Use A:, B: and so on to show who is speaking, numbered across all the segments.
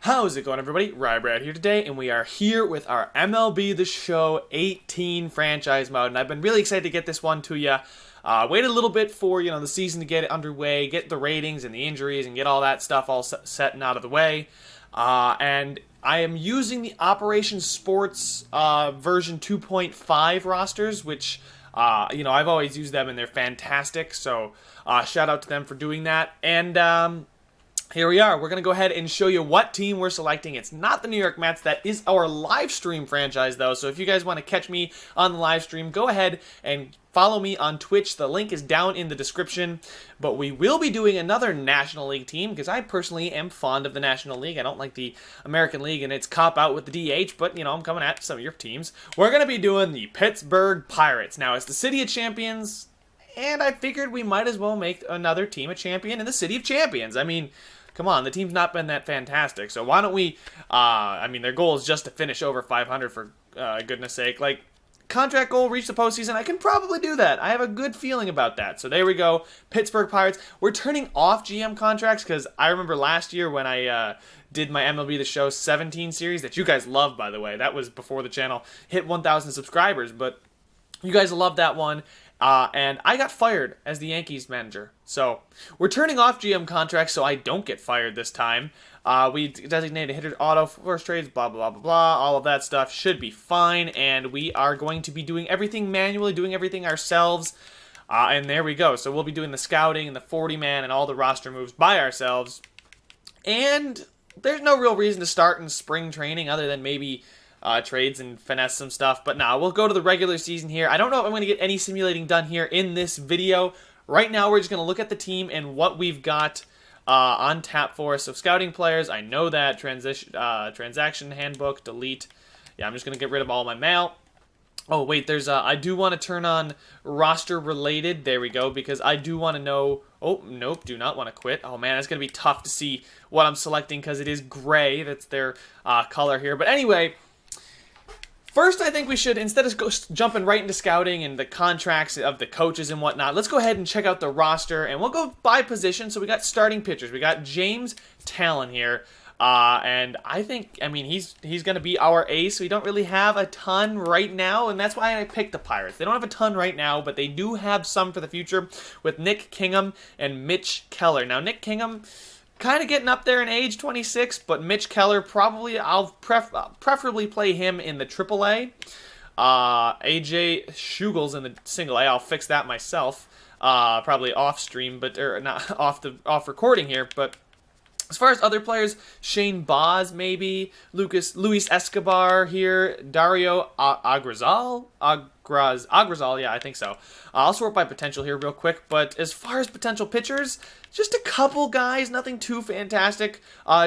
A: How's it going, everybody? Ryebread here today, and we are here with our MLB The Show 18 Franchise Mode, and I've been really excited to get this one to you. Waited a little bit for, the season to get it underway, get the ratings and the injuries, and get all that stuff all set and out of the way. And I am using the Operation Sports version 2.5 rosters, which, I've always used them, and they're fantastic, so shout out to them for doing that. And, here we are. We're going to go ahead and show you what team we're selecting. It's not the New York Mets. That is our live stream franchise, though. So if you guys want to catch me on the live stream, go ahead and follow me on Twitch. The link is down in the description. But we will be doing another National League team because I personally am fond of the National League. I don't like the American League, and it's cop-out with the DH, but, I'm coming at some of your teams. We're going to be doing the Pittsburgh Pirates. Now, it's the City of Champions, and I figured we might as well make another team a champion in the City of Champions. I mean, come on, the team's not been that fantastic, so why don't we, their goal is just to finish over 500 for goodness sake. Like, contract goal, reach the postseason, I can probably do that. I have a good feeling about that. So there we go, Pittsburgh Pirates. We're turning off GM contracts because I remember last year when I did my MLB The Show 17 series that you guys loved, by the way. That was before the channel hit 1,000 subscribers, but you guys loved that one. And I got fired as the Yankees manager. So we're turning off GM contracts so I don't get fired this time. We designated hitter auto force trades, blah, blah, blah, blah. All of that stuff should be fine. And we are going to be doing everything manually, doing everything ourselves. And there we go. So we'll be doing the scouting and the 40-man and all the roster moves by ourselves. And there's no real reason to start in spring training other than maybe trades and finesse some stuff. But now we'll go to the regular season here. I don't know if I'm going to get any simulating done here in this video. Right now, we're just going to look at the team and what we've got on tap for us. So scouting players, I know that. Transaction handbook, delete. Yeah, I'm just going to get rid of all my mail. Oh, wait, there's I do want to turn on roster related. There we go, because I do want to know. Oh, nope, do not want to quit. Oh, man, it's going to be tough to see what I'm selecting because it is gray. That's their color here. But anyway, first, I think we should, instead of jumping right into scouting and the contracts of the coaches and whatnot, let's go ahead and check out the roster, and we'll go by position. So we got starting pitchers. We got James Talon here, and I think, he's going to be our ace. We don't really have a ton right now, and that's why I picked the Pirates. They don't have a ton right now, but they do have some for the future with Nick Kingham and Mitch Keller. Now, Nick Kingham, kind of getting up there in age, 26, but Mitch Keller, probably, I'll preferably play him in the AAA. AJ Shugel's in the single A. I'll fix that myself, probably off stream, or not off recording here. But as far as other players, Shane Boz maybe, Luis Escobar here, Dario Agrazal, yeah, I think so. I'll sort by potential here real quick, but as far as potential pitchers, just a couple guys, nothing too fantastic.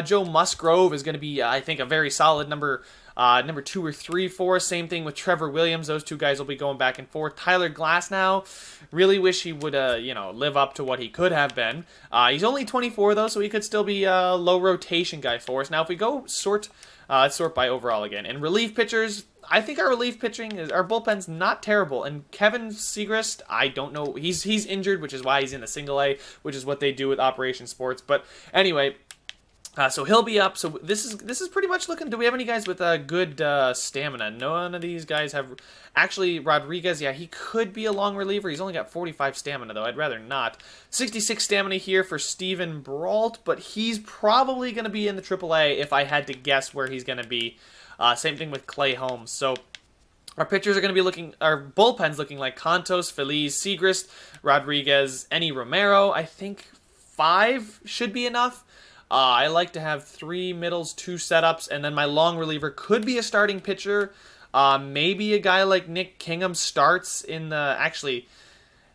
A: Joe Musgrove is going to be, I think, a very solid number 2 or 3 for us. Same thing with Trevor Williams. Those two guys will be going back and forth. Tyler Glasnow, really wish he would, live up to what he could have been. He's only 24, though, so he could still be a low rotation guy for us. Now, if we go sort by overall again. And relief pitchers, I think our relief pitching, our bullpen's not terrible. And Kevin Segrist, I don't know. He's injured, which is why he's in the single A, which is what they do with Operation Sports. But anyway, so he'll be up. So this is pretty much looking. Do we have any guys with good stamina? None of these guys have. Actually, Rodriguez, yeah, he could be a long reliever. He's only got 45 stamina, though. I'd rather not. 66 stamina here for Steven Brault, but he's probably going to be in the AAA if I had to guess where he's going to be. Same thing with Clay Holmes. So our pitchers are going to be our bullpen's looking like Contos, Feliz, Segrist, Rodriguez, Enny Romero. I think 5 should be enough. I like to have 3 middles, 2 setups, and then my long reliever could be a starting pitcher. Maybe a guy like Nick Kingham starts in the... Actually,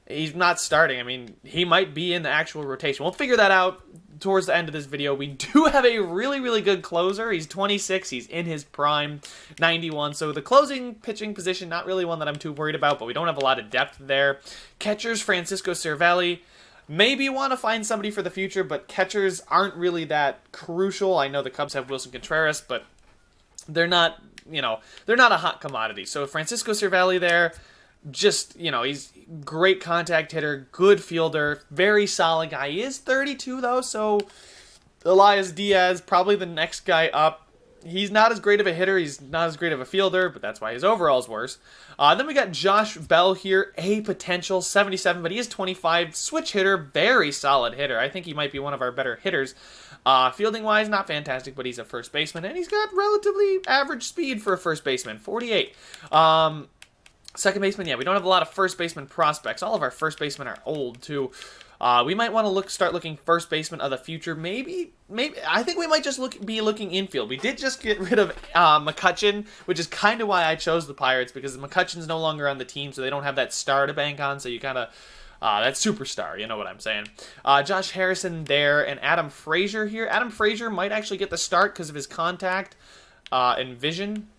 A: he's not starting. He might be in the actual rotation. We'll figure that out towards the end of this video. We do have a really, really good closer. He's 26. He's in his prime, 91. So the closing pitching position, not really one that I'm too worried about, but we don't have a lot of depth there. Catchers, Francisco Cervelli. Maybe want to find somebody for the future, but catchers aren't really that crucial. I know the Cubs have Wilson Contreras, but they're not, they're not a hot commodity. So Francisco Cervelli there, just, he's great contact hitter, good fielder, very solid guy. He is 32, though, so Elias Diaz, probably the next guy up. He's not as great of a hitter. He's not as great of a fielder, but that's why his overall's worse. Then we got Josh Bell here, a potential 77, but he is 25. Switch hitter, very solid hitter. I think he might be one of our better hitters. Fielding-wise, not fantastic, but he's a first baseman, and he's got relatively average speed for a first baseman, 48. Second baseman, yeah, we don't have a lot of first baseman prospects. All of our first basemen are old, too. We might want to start looking first baseman of the future. Maybe. I think we might just be looking infield. We did just get rid of McCutchen, which is kind of why I chose the Pirates, because McCutchen's no longer on the team, so they don't have that star to bank on. So you kind of that superstar, you know what I'm saying. Josh Harrison there, and Adam Frazier here. Adam Frazier might actually get the start because of his contact and vision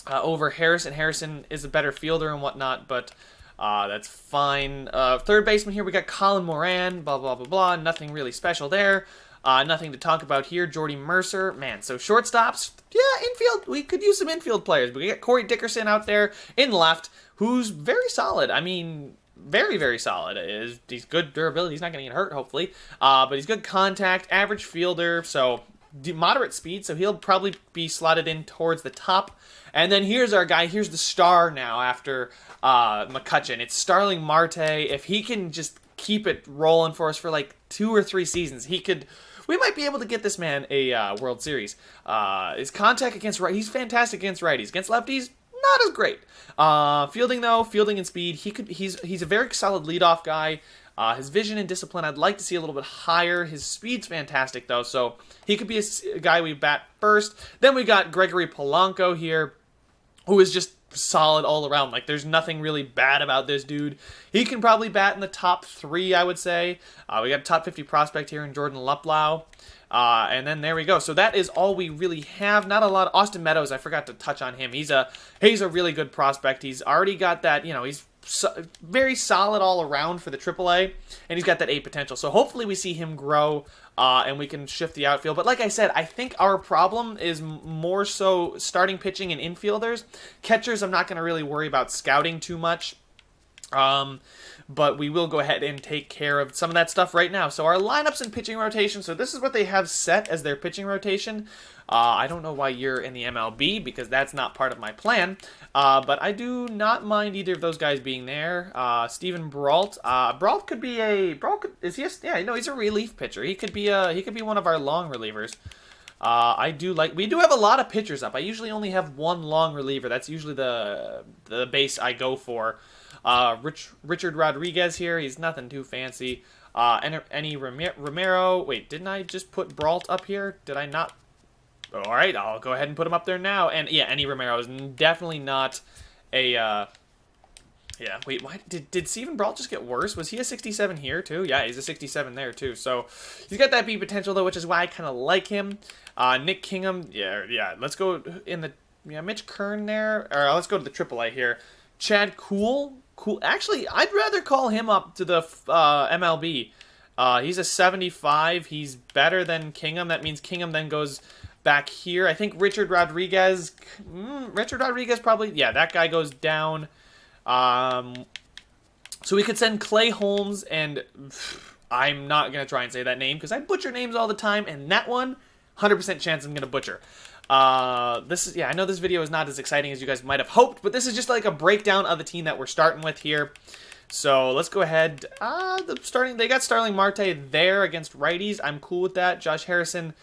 A: over Harrison. Harrison is a better fielder and whatnot, but that's fine. Third baseman here, we got Colin Moran, blah, blah, blah, blah. Nothing really special there. Nothing to talk about here. Jordy Mercer, man. So shortstops, yeah, infield. We could use some infield players. We got Corey Dickerson out there in left, who's very solid. I mean, very, very solid. He's good durability. He's not going to get hurt, hopefully. But he's good contact, average fielder, so moderate speed. So he'll probably be slotted in towards the top. And then here's our guy. Here's the star now after McCutchen. It's Starling Marte. If he can just keep it rolling for us for like 2 or 3 seasons, we might be able to get this man a World Series. His contact against right, he's fantastic against righties. Against lefties, not as great. Fielding and speed, he's a very solid leadoff guy. His vision and discipline, I'd like to see a little bit higher. His speed's fantastic though, so he could be a guy we bat first. Then we got Gregory Polanco here, who is just solid all around. Like, there's nothing really bad about this dude. He can probably bat in the top 3, I would say. We got a top 50 prospect here in Jordan Luplow. And then there we go. So that is all we really have. Not a lot. Austin Meadows, I forgot to touch on him. He's a really good prospect. He's already got that, he's very solid all around for the AAA, and he's got that A potential. So hopefully we see him grow, and we can shift the outfield. But like I said, I think our problem is more so starting pitching and infielders. Catchers, I'm not going to really worry about scouting too much. But we will go ahead and take care of some of that stuff right now. So our lineups and pitching rotation. So this is what they have set as their pitching rotation. I don't know why you're in the MLB, because that's not part of my plan. But I do not mind either of those guys being there. Steven Brault. Brault could be a... he's a relief pitcher. He could be one of our long relievers. We do have a lot of pitchers up. I usually only have one long reliever. That's usually the base I go for. Richard Rodriguez here. He's nothing too fancy. Any Romero. Wait, didn't I just put Brault up here? Did I not? All right, I'll go ahead and put him up there now. And yeah, Any Romero is definitely not a. Yeah. Wait, why did Steven Brault just get worse? Was he a 67 here too? Yeah, he's a 67 there too. So he's got that B potential though, which is why I kind of like him. Nick Kingham. Yeah. Let's go in the Mitch Kern there. Or let's go to the AAA here. Chad Cool. Actually, I'd rather call him up to the MLB. He's a 75. He's better than Kingham. That means Kingham then goes back here. I think Richard Rodriguez probably, yeah, that guy goes down. So we could send Clay Holmes, and I'm not going to try and say that name because I butcher names all the time, and that one, 100% chance I'm going to butcher. I know this video is not as exciting as you guys might have hoped, but this is just like a breakdown of the team that we're starting with here. So let's go ahead. They got Starling Marte there against righties. I'm cool with that. Josh Harrison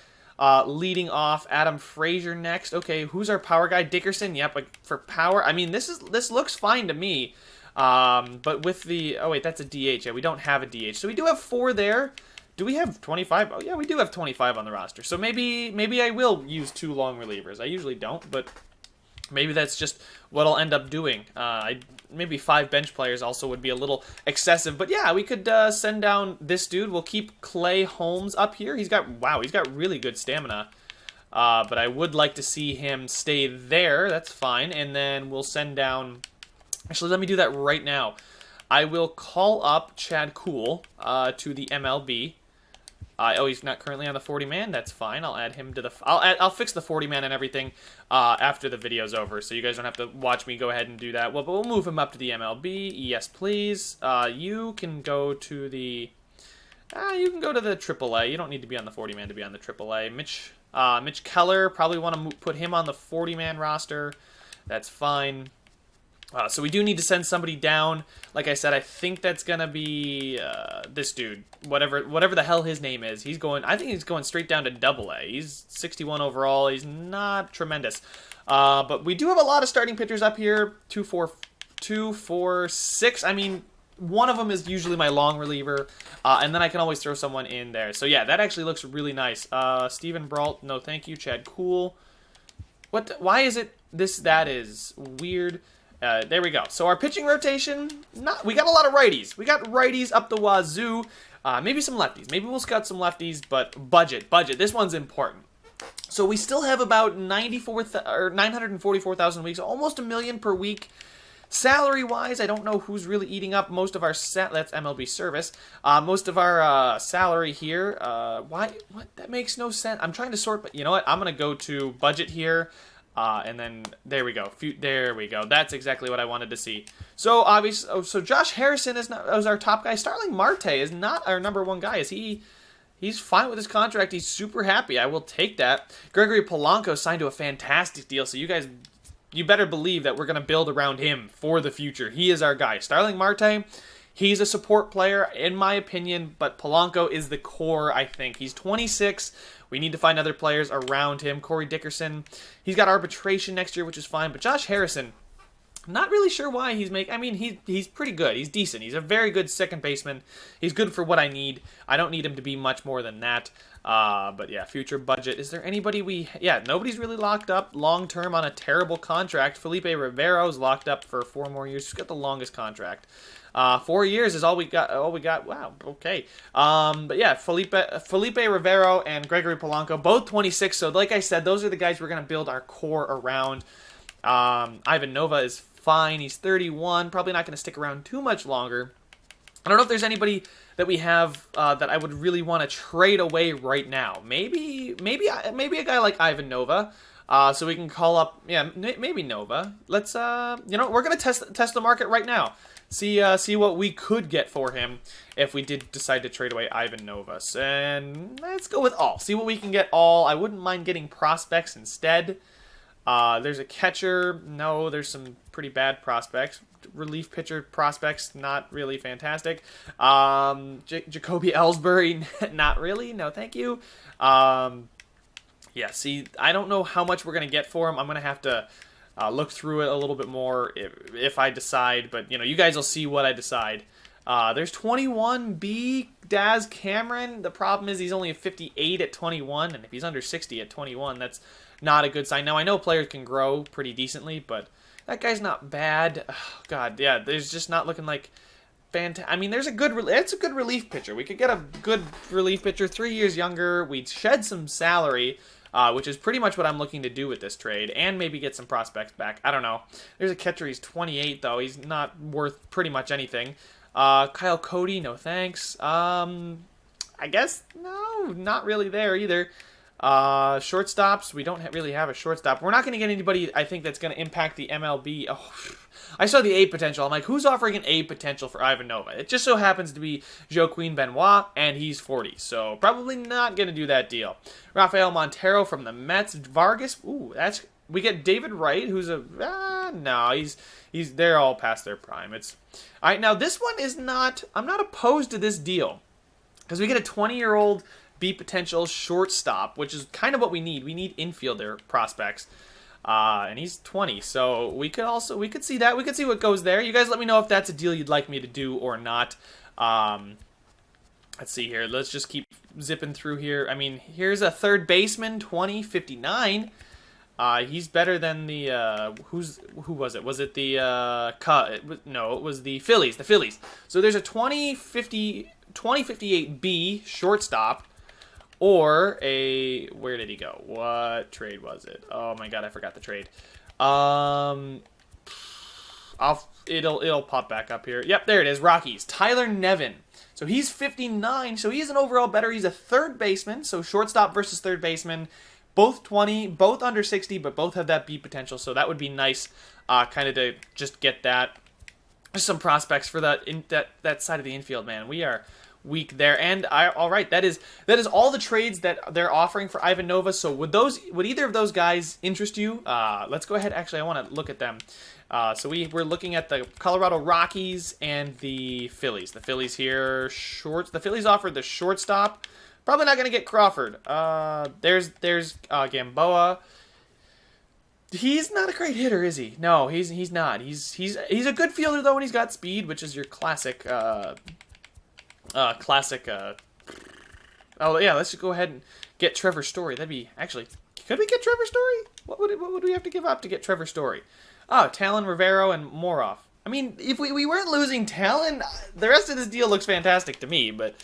A: leading off. Adam Frazier next. Okay, who's our power guy? Dickerson. Yep, like for power. I mean, this looks fine to me. But with the that's a DH. Yeah, we don't have a DH. So we do have 4 there. Do we have 25? Oh, yeah, we do have 25 on the roster. So maybe I will use 2 long relievers. I usually don't, but maybe that's just what I'll end up doing. Maybe 5 bench players also would be a little excessive. But yeah, we could send down this dude. We'll keep Clay Holmes up here. He's got really good stamina. But I would like to see him stay there. That's fine. And then we'll send down... Actually, let me do that right now. I will call up Chad Cool to the MLB. He's not currently on the 40-man. That's fine. I'll add him to the... I'll fix the 40-man and everything after the video's over, so you guys don't have to watch me go ahead and do that. Well, but we'll move him up to the MLB. Yes, please. You can go to the You can go to the AAA. You don't need to be on the 40-man to be on the AAA. Mitch Keller, probably want to put him on the 40-man roster. That's fine. So we do need to send somebody down. Like I said, I think that's gonna be this dude, whatever the hell his name is. I think he's going straight down to AA. He's 61 overall. He's not tremendous, but we do have a lot of starting pitchers up here. 2, 4, 6. I mean, one of them is usually my long reliever, and then I can always throw someone in there. So yeah, that actually looks really nice. Steven Brault, no thank you. Chad Kuhl. Why is it this? That is weird. There we go. So our pitching rotation, we got a lot of righties. We got righties up the wazoo. Maybe some lefties. Maybe we'll scout some lefties, but budget. This one's important. So we still have about 944,000 weeks, almost $1 million per week. Salary-wise, I don't know who's really eating up most of our that's MLB service. Most of our salary here. What? That makes no sense. I'm trying to sort, but you know what? I'm gonna go to budget here. And then there we go. There we go. That's exactly what I wanted to see. So obviously, so Josh Harrison is our top guy. Starling Marte is not our number one guy. He's fine with his contract. He's super happy. I will take that. Gregory Polanco signed to a fantastic deal. So you better believe that we're going to build around him for the future. He is our guy. Starling Marte, he's a support player in my opinion, but Polanco is the core, I think. He's 26. We need to find other players around him. Corey Dickerson, he's got arbitration next year, which is fine. But Josh Harrison, I'm not really sure why he's making. I mean, he's pretty good. He's decent. He's a very good second baseman. He's good for what I need. I don't need him to be much more than that. But yeah, future budget. Is there anybody nobody's really locked up long-term on a terrible contract. Felipe Rivero's locked up for 4 more years. He's got the longest contract. 4 years is all we got. Wow. Okay. But yeah, Felipe Rivero and Gregory Polanco, both 26. So like I said, those are the guys we're going to build our core around. Ivan Nova is fine. He's 31. Probably not going to stick around too much longer. I don't know if there's anybody that we have that I would really want to trade away right now. Maybe a guy like Ivan Nova. So we can call up, maybe Nova. Let's, we're going to test the market right now. See what we could get for him if we did decide to trade away Ivan Novas. And let's go with all. See what we can get all. I wouldn't mind getting prospects instead. There's a catcher. No, there's some pretty bad prospects. Relief pitcher prospects, not really fantastic. Jacoby Ellsbury, not really. No, thank you. See, I don't know how much we're going to get for him. I'm going to have to look through it a little bit more if I decide, but you guys will see what I decide. There's 21B Daz Cameron. The problem is he's only a 58 at 21, and if he's under 60 at 21, that's not a good sign. Now I know players can grow pretty decently, but that guy's not bad. Oh, God, yeah, there's just not looking like fantastic. I mean, it's a good relief pitcher. We could get a good relief pitcher, 3 years younger. We'd shed some salary. Which is pretty much what I'm looking to do with this trade, and maybe get some prospects back. I don't know. There's a catcher. He's 28, though. He's not worth pretty much anything. Kyle Cody, no thanks. I guess, no, not really there either. Shortstops, we don't really have a shortstop. We're not going to get anybody, I think, that's going to impact the MLB. Oh, I saw the A potential. I'm like, who's offering an A potential for Ivan Nova? It just so happens to be Joaquin Benoit, and he's 40. So probably not going to do that deal. Rafael Montero from the Mets. Vargas, we get David Wright, who's they're all past their prime. All right, now this one is not, I'm not opposed to this deal. Because we get a 20-year-old B potential shortstop, which is kind of what we need. We need infielder prospects. And he's 20, so we could see that. We could see what goes there. You guys let me know if that's a deal you'd like me to do or not. Let's see here. Let's just keep zipping through here. I mean, here's a third baseman, 2059. He's better than the who was it? Was it the no, it was the Phillies. The Phillies. So there's a 2058B shortstop. Or where did he go? What trade was it? Oh my God, I forgot the trade. It'll pop back up here. Yep, there it is. Rockies. Tyler Nevin. So he's 59. So he's an overall better. He's a third baseman. So shortstop versus third baseman. Both 20, both under 60, but both have that B potential. So that would be nice, kind of to just get that. Just some prospects for that side of the infield, man. week there. And all right, that is all the trades that they're offering for Ivan Nova. So would either of those guys interest you? Let's go ahead. Actually, I want to look at them. So we're looking at the Colorado Rockies and the Phillies. The Phillies here, the Phillies offered the shortstop. Probably not going to get Crawford. There's Gamboa. He's not a great hitter, is he? No, he's not. He's a good fielder though, and he's got speed, which is your classic. Oh yeah, let's just go ahead and get Trevor Story. That'd be actually. Could we get Trevor Story? What would we have to give up to get Trevor Story? Oh, Talon, Rivero, and Moroff. I mean, if we weren't losing Talon, the rest of this deal looks fantastic to me. But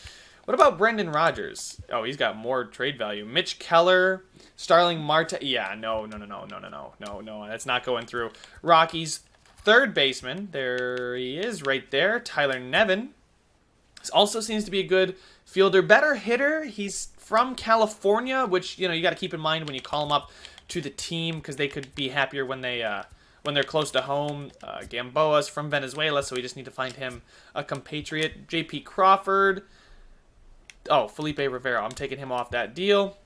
A: what about Brendan Rodgers? Oh, he's got more trade value. Mitch Keller, Starling Marte. Yeah, no. That's not going through. Rockies third baseman. There he is, right there. Tyler Nevin. This also seems to be a good fielder, better hitter. He's from California, which you got to keep in mind when you call him up to the team because they could be happier when they're close to home. Gamboa's from Venezuela, so we just need to find him a compatriot. J.P. Crawford. Oh, Felipe Rivero. I'm taking him off that deal.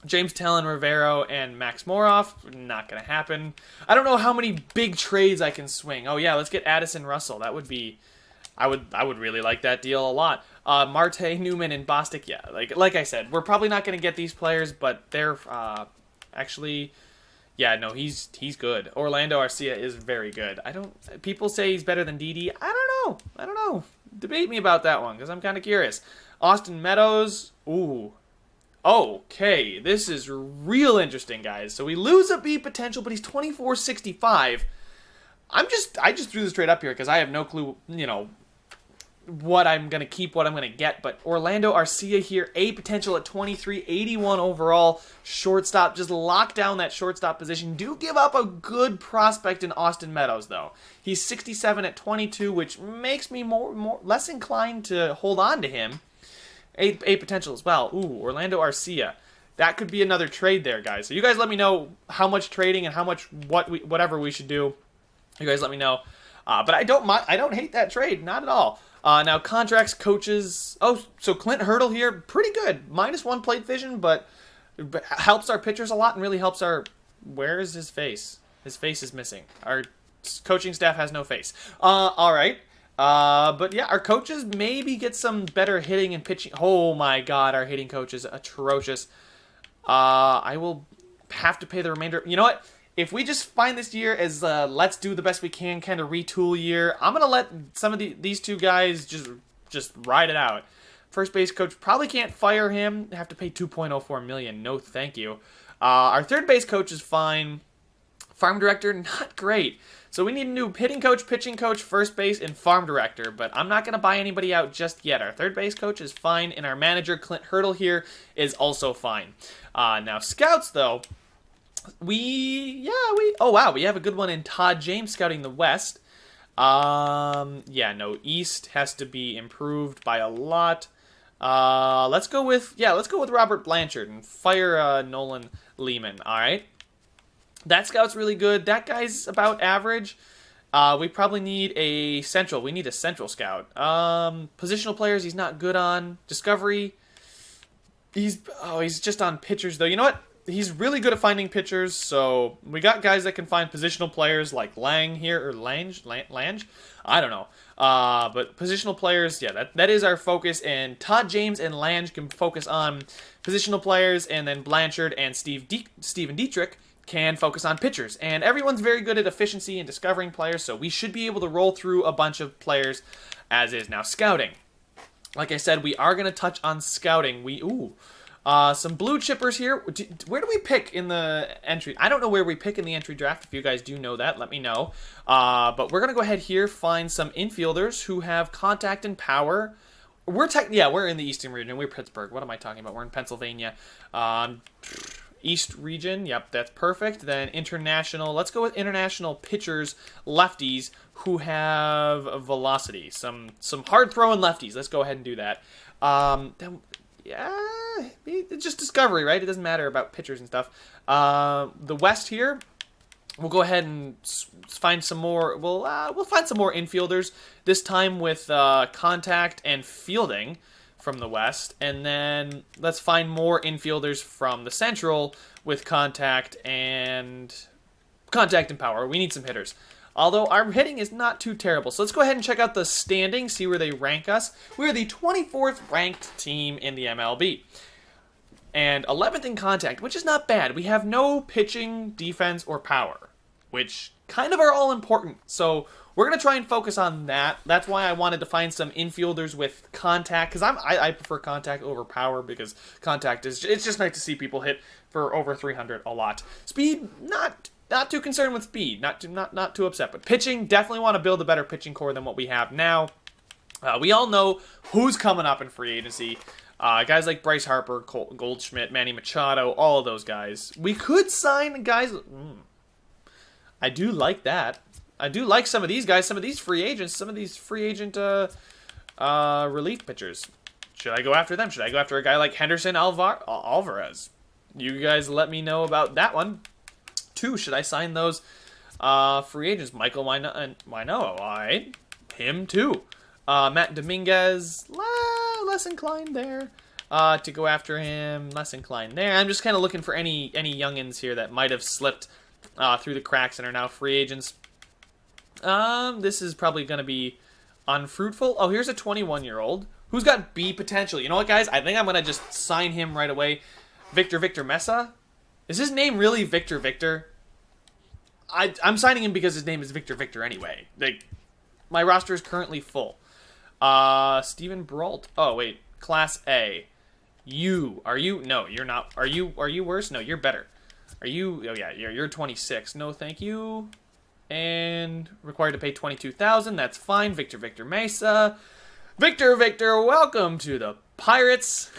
A: James Talon, Rivero, and Max Moroff. Not going to happen. I don't know how many big trades I can swing. Oh, yeah, let's get Addison Russell. That would be... I would really like that deal a lot. Marte, Newman, and Bostic. Yeah, like I said, we're probably not going to get these players, but they're actually... Yeah, no, he's good. Orlando Arcia is very good. People say he's better than Didi. I don't know. Debate me about that one because I'm kind of curious. Austin Meadows. Ooh. Okay, this is real interesting, guys. So we lose a B potential, but he's 24.65. I just threw this trade up here because I have no clue, what I'm going to keep, what I'm going to get. But Orlando Arcia here, A potential at 23, 81 overall, shortstop. Just lock down that shortstop position. Do give up a good prospect in Austin Meadows, though. He's 67 at 22, which makes me less inclined to hold on to him. A potential as well. Ooh, Orlando Arcia. That could be another trade there, guys. So you guys let me know how much trading and how much whatever we should do. You guys let me know. But I don't hate that trade, not at all. Now, contracts, coaches. Oh, so Clint Hurdle here, pretty good. -1 plate vision, but helps our pitchers a lot and really helps our... Where is his face? His face is missing. Our coaching staff has no face. All right. But yeah, our coaches maybe get some better hitting and pitching. Oh my God, our hitting coach is atrocious. I will have to pay the remainder. You know what? If we just find this year as let's do the best we can kind of retool year, I'm going to let some of these two guys just ride it out. First base coach, probably can't fire him. Have to pay $2.04 million. No, thank you. Our third base coach is fine. Farm director, not great. So we need a new hitting coach, pitching coach, first base, and farm director. But I'm not going to buy anybody out just yet. Our third base coach is fine, and our manager, Clint Hurdle here, is also fine. Now, scouts, though... we have a good one in Todd James scouting the West. East has to be improved by a lot. Let's go with Robert Blanchard and fire Nolan Lehman. All right, that scout's really good. That guy's about average. We probably need a central. We need a central scout. Positional players, he's not good on. Discovery, he's just on pitchers though. You know what? He's really good at finding pitchers, so we got guys that can find positional players like Lang here, or Lange? I don't know. But positional players, yeah, that is our focus, and Todd James and Lange can focus on positional players, and then Blanchard and Steven Dietrich can focus on pitchers. And everyone's very good at efficiency and discovering players, so we should be able to roll through a bunch of players as is. Now, scouting. Like I said, we are going to touch on scouting. Some blue chippers here. Where do we pick in the entry? I don't know where we pick in the entry draft. If you guys do know that, let me know. But we're going to go ahead here, find some infielders who have contact and power. We're in the Eastern region. We're Pittsburgh. What am I talking about? We're in Pennsylvania. East region. Yep, that's perfect. Then international. Let's go with international pitchers, lefties, who have velocity. Some hard-throwing lefties. Let's go ahead and do that. Yeah, it's just discovery, right? It doesn't matter about pitchers and stuff. The West here, we'll go ahead and find some more. We'll find some more infielders this time with contact and fielding. from the West, and then let's find more infielders from the Central with contact and power. We need some hitters. Although our hitting is not too terrible. So let's go ahead and check out the standings, see where they rank us. We're the 24th ranked team in the MLB. And 11th in contact, which is not bad. We have no pitching, defense, or power, which kind of are all important. So we're going to try and focus on that. That's why I wanted to find some infielders with contact, because I prefer contact over power, because contact is, it's just nice to see people hit for over 300 a lot. Speed, not too concerned with speed, not too upset. But pitching, definitely want to build a better pitching core than what we have now. We all know who's coming up in free agency. Guys like Bryce Harper, Goldschmidt, Manny Machado, all of those guys. We could sign guys. I do like that. I do like some of these guys, some of these free agents, relief pitchers. Should I go after them? Should I go after a guy like Henderson Alvarez? You guys let me know about that one. Too, should I sign those free agents? Michael Wino, all right. Him too. Matt Dominguez, less inclined there. To go after him, less inclined there. I'm just kind of looking for any youngins here that might have slipped through the cracks and are now free agents. This is probably going to be unfruitful. Oh, here's a 21-year-old who's got B potential. You know what, guys? I think I'm going to just sign him right away. Victor Mesa. Is his name really Victor? I'm signing him because his name is Victor anyway. Like, my roster is currently full. Steven Brault. Oh, wait. Class A. Are you? No, you're not. Are you worse? No, you're better. Are you? Oh, yeah, you're 26. No, thank you. And required to pay $22,000. That's fine. Victor Mesa. Victor, welcome to the Pirates.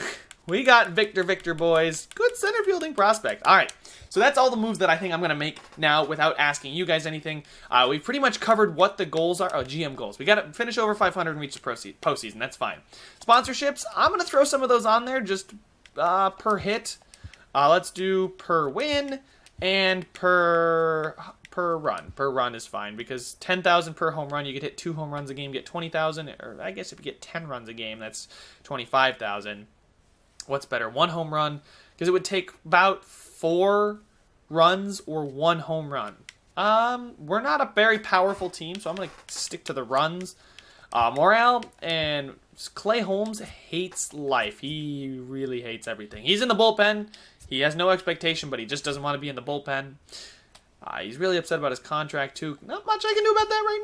A: We got Victor, boys. Good center fielding prospect. All right. So that's all the moves that I think I'm going to make now without asking you guys anything. We've pretty much covered what the goals are. Oh, GM goals. We got to finish over 500 and reach the postseason. That's fine. Sponsorships, I'm going to throw some of those on there just per hit. Let's do per win and per run. Per run is fine because 10,000 per home run. You could hit 2 home runs a game, get 20,000. Or I guess if you get 10 runs a game, that's 25,000. What's better, 1 home run? Because it would take about 4 runs or 1 home run. We're not a very powerful team, so I'm going to stick to the runs. Morale and Clay Holmes hates life. He really hates everything. He's in the bullpen. He has no expectation, but he just doesn't want to be in the bullpen. He's really upset about his contract, too. Not much I can do about that right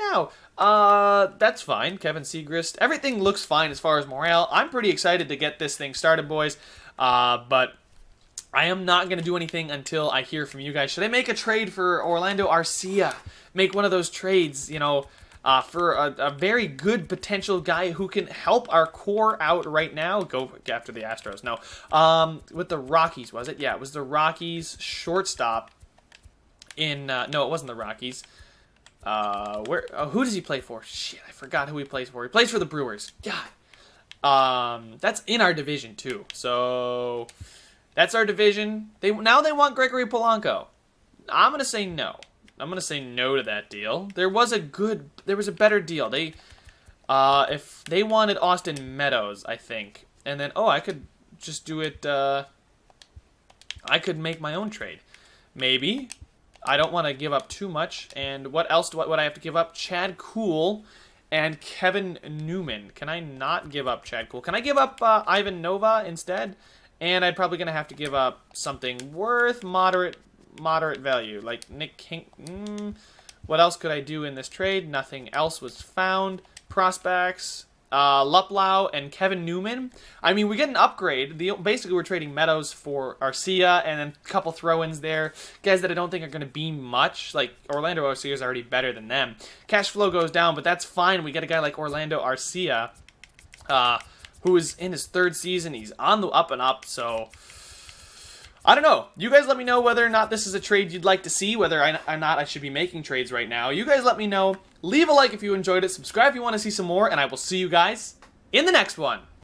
A: now. That's fine. Kevin Segrist. Everything looks fine as far as morale. I'm pretty excited to get this thing started, boys. But I am not going to do anything until I hear from you guys. Should I make a trade for Orlando Arcia? Make one of those trades, for a very good potential guy who can help our core out right now. Go after the Astros. No. With the Rockies, was it? Yeah, it was the Rockies shortstop. No, it wasn't the Rockies. Who does he play for? Shit, I forgot who he plays for. He plays for the Brewers. God. That's in our division too. So that's our division. They want Gregory Polanco. I'm gonna say no. I'm gonna say no to that deal. There was a better deal. If they wanted Austin Meadows, I think, and then I could just do it. I could make my own trade, maybe. I don't want to give up too much. And what else would I have to give up? Chad Kuhl and Kevin Newman. Can I not give up Chad Kuhl? Can I give up Ivan Nova instead? And I'd probably going to have to give up something worth moderate value, like Nick King. What else could I do in this trade? Nothing else was found. Prospects. Luplow and Kevin Newman. I mean, we get an upgrade. Basically, we're trading Meadows for Arcia and then a couple throw-ins there. Guys that I don't think are going to be much. Like, Orlando Arcia is already better than them. Cash flow goes down, but that's fine. We get a guy like Orlando Arcia, who is in his 3rd season. He's on the up and up, so I don't know. You guys let me know whether or not this is a trade you'd like to see, whether or not I should be making trades right now. You guys let me know. Leave a like if you enjoyed it. Subscribe if you want to see some more, and I will see you guys in the next one.